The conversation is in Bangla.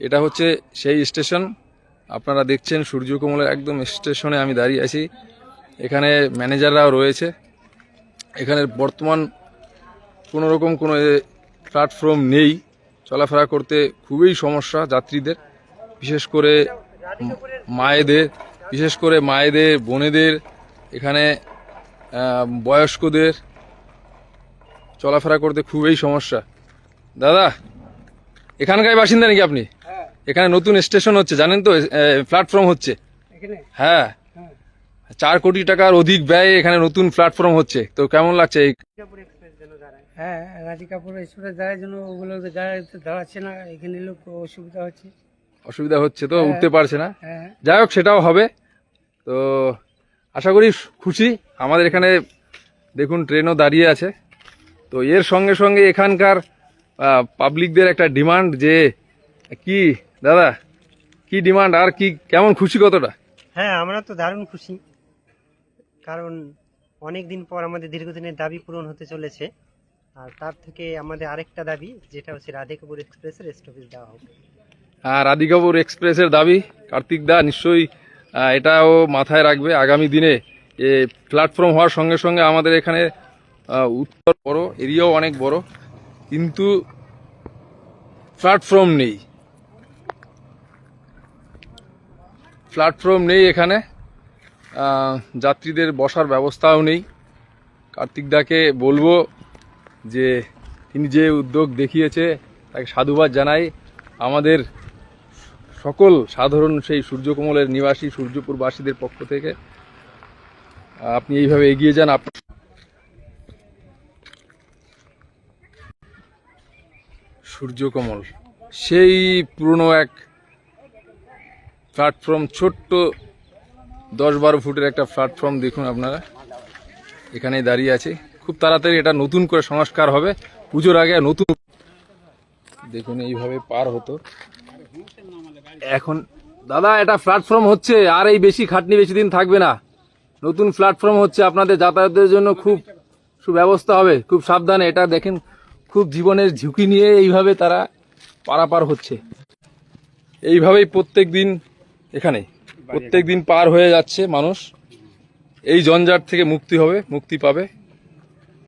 এটা হচ্ছে সেই স্টেশন, আপনারা দেখছেন সূর্যকমলের একদম স্টেশনে আমি দাঁড়িয়ে আছি। এখানে ম্যানেজাররাও রয়েছে। এখানে বর্তমান কোনো রকম কোনো প্ল্যাটফর্ম নেই, চলাফেরা করতে খুবই সমস্যা যাত্রীদের, বিশেষ করে মায়েদের বোনেদের, এখানে বয়স্কদের চলাফেরা করতে খুবই সমস্যা। দাদা, এখানকার বাসিন্দা নাকি আপনি? এখানে নতুন স্টেশন হচ্ছে জানেন তো, প্ল্যাটফর্ম হচ্ছে। হ্যাঁ, 4 কোটি টাকার অধিক ব্যয়ে এখানে নতুন প্ল্যাটফর্ম হচ্ছে, তো কেমন লাগছে? হ্যাঁ, রাধিকাপুর এক্সপ্রেস যাওয়ার জন্য ওগুলো দাঁড়াচ্ছে না, এখানে লোক অসুবিধা হচ্ছে তো, উঠতে পারছে না। হ্যাঁ, যাই হোক, সেটাও হবে। তো আশা করি খুশি। আমাদের এখানে দেখুন ট্রেনও দাঁড়িয়ে আছে। তো এর সঙ্গে সঙ্গে এখানকার পাবলিকদের একটা ডিমান্ড, যে কি দাদা, কি ডিমান্ড আর কি, কেমন খুশি কতটা? হ্যাঁ, আমরা তো দারুণ খুশি, কারণ অনেক দিন পর আমাদের দীর্ঘদিনের দাবি পূরণ হতে চলেছে। আর তার থেকে আমাদের আরেকটা দাবি, যেটা হচ্ছে রাধিকাপুর এক্সপ্রেসের স্টপেজ দেওয়া হবে। আর রাধিকাপুর এক্সপ্রেসের দাবি কার্তিক দা নিশ্চয়ই এটাও মাথায় রাখবে আগামী দিনে। প্ল্যাটফর্ম হওয়ার সঙ্গে সঙ্গে আমাদের এখানে উত্তর বড়, এরিয়াও অনেক বড়, কিন্তু প্ল্যাটফর্ম নেই এখানে। যাত্রীদের বসার ব্যবস্থাও নেই। কার্তিক দাকে বলবো যে তিনি যে উদ্যোগ দেখিয়েছে তাকে সাধুবাদ জানাই। আমাদের সকল সাধারণ সেই সূর্যকমলের নিবাসী সূর্যপুরবাসীদের পক্ষ থেকে আপনি এইভাবে এগিয়ে যান। সূর্যকমল সেই পুরনো এক প্ল্যাটফর্ম, ছোট্ট 10-12 ফুটের একটা প্ল্যাটফর্ম। দেখুন আপনারা, এখানেই দাঁড়িয়ে আছে। খুব তাড়াতাড়ি এটা নতুন করে সংস্কার হবে, পুজোর আগে নতুন। দেখুন এইভাবে পার হতো। এখন দাদা এটা প্ল্যাটফর্ম হচ্ছে, আর এই বেশি খাটনি বেশি দিন থাকবে না। নতুন প্ল্যাটফর্ম হচ্ছে, আপনাদের যাতায়াতের জন্য খুব সুব্যবস্থা হবে। খুব সাবধানে, এটা দেখেন, খুব জীবনের ঝুঁকি নিয়ে এইভাবে তারা পারাপার হচ্ছে। এইভাবেই প্রত্যেক দিন পার হয়ে যাচ্ছে মানুষ। এই জঞ্জাট থেকে মুক্তি পাবে।